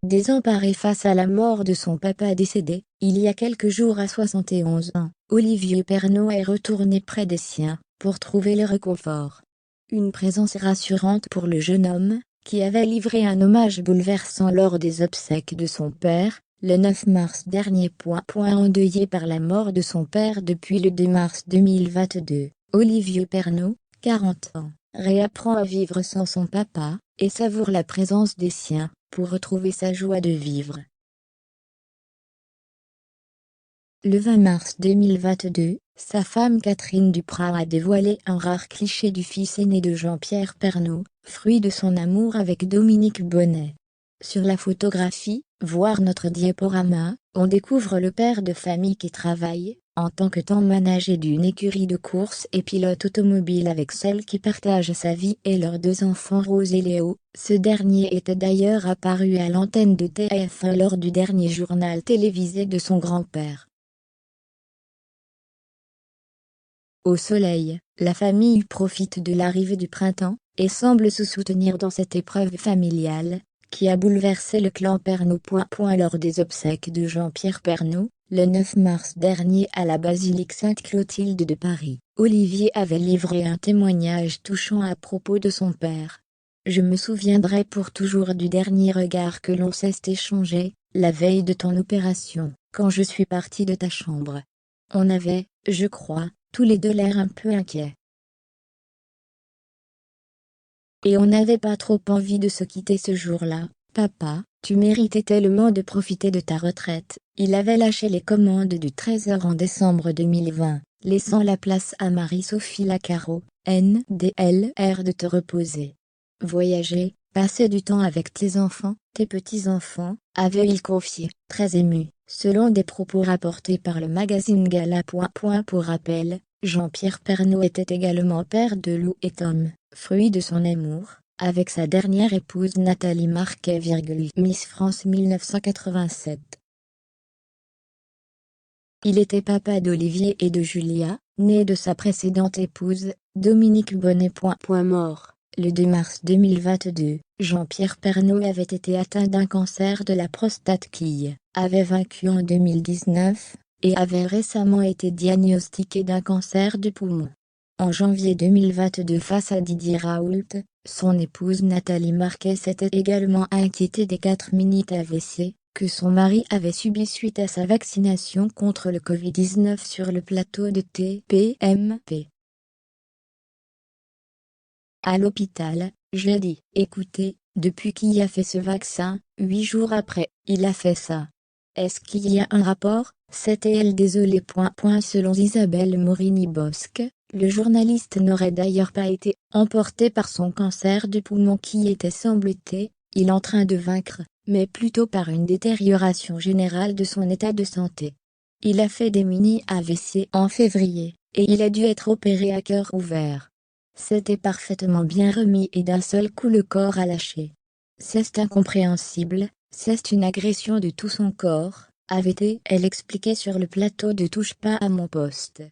Désemparée face à la mort de son papa décédé, il y a quelques jours à 71 ans, Olivier Pernaut est retourné près des siens, pour trouver le réconfort. Une présence rassurante pour le jeune homme, qui avait livré un hommage bouleversant lors des obsèques de son père, le 9 mars dernier. Endeuillé par la mort de son père depuis le 2 mars 2022, Olivier Pernaut, 40 ans, réapprend à vivre sans son papa, et savoure la présence des siens, pour retrouver sa joie de vivre. Le 20 mars 2022, sa femme Catherine Duprat a dévoilé un rare cliché du fils aîné de Jean-Pierre Pernaut, fruit de son amour avec Dominique Bonnet. Sur la photographie, voire notre diaporama, on découvre le père de famille qui travaille, en tant que temps manager d'une écurie de course et pilote automobile avec celle qui partage sa vie et leurs deux enfants Rose et Léo. Ce dernier était d'ailleurs apparu à l'antenne de TF1 lors du dernier journal télévisé de son grand-père. Au soleil, la famille profite de l'arrivée du printemps, et semble se soutenir dans cette épreuve familiale, qui a bouleversé le clan Pernaut. Lors des obsèques de Jean-Pierre Pernaut, le 9 mars dernier à la basilique Sainte-Clotilde de Paris, Olivier avait livré un témoignage touchant à propos de son père. « Je me souviendrai pour toujours du dernier regard que l'on s'est échangé, la veille de ton opération, quand je suis parti de ta chambre. On avait, je crois, tous les deux l'air un peu inquiets. Et on n'avait pas trop envie de se quitter ce jour-là. Papa, tu méritais tellement de profiter de ta retraite. » Il avait lâché les commandes du Trésor en décembre 2020, laissant la place à Marie-Sophie Lacaro, NDLR, de te reposer. Voyager, passer du temps avec tes enfants, tes petits-enfants, avait-il confié, très ému, selon des propos rapportés par le magazine Gala. Pour rappel, Jean-Pierre Pernaut était également père de Lou et Tom, fruit de son amour, avec sa dernière épouse Nathalie Marquet, Miss France 1987. Il était papa d'Olivier et de Julia, née de sa précédente épouse, Dominique Bonnet. Mort, le 2 mars 2022, Jean-Pierre Pernaut avait été atteint d'un cancer de la prostate qui avait vaincu en 2019, et avait récemment été diagnostiqué d'un cancer du poumon. En janvier 2022, face à Didier Raoult, son épouse Nathalie Marquet s'était également inquiétée des 4 minutes AVC que son mari avait subi suite à sa vaccination contre le Covid-19 sur le plateau de TPMP. À l'hôpital, jeudi, écoutez, depuis qui a fait ce vaccin, 8 jours après, il a fait ça. Est-ce qu'il y a un rapport? C'était elle, désolé. Selon Isabelle Morini-Bosque, le journaliste n'aurait d'ailleurs pas été emporté par son cancer du poumon qui était, semble-t-il, en train de vaincre, mais plutôt par une détérioration générale de son état de santé. Il a fait des mini-AVC en février, et il a dû être opéré à cœur ouvert. C'était parfaitement bien remis et d'un seul coup le corps a lâché. C'est incompréhensible, c'est une agression de tout son corps, avait-elle expliqué sur le plateau de Touche pas à mon poste.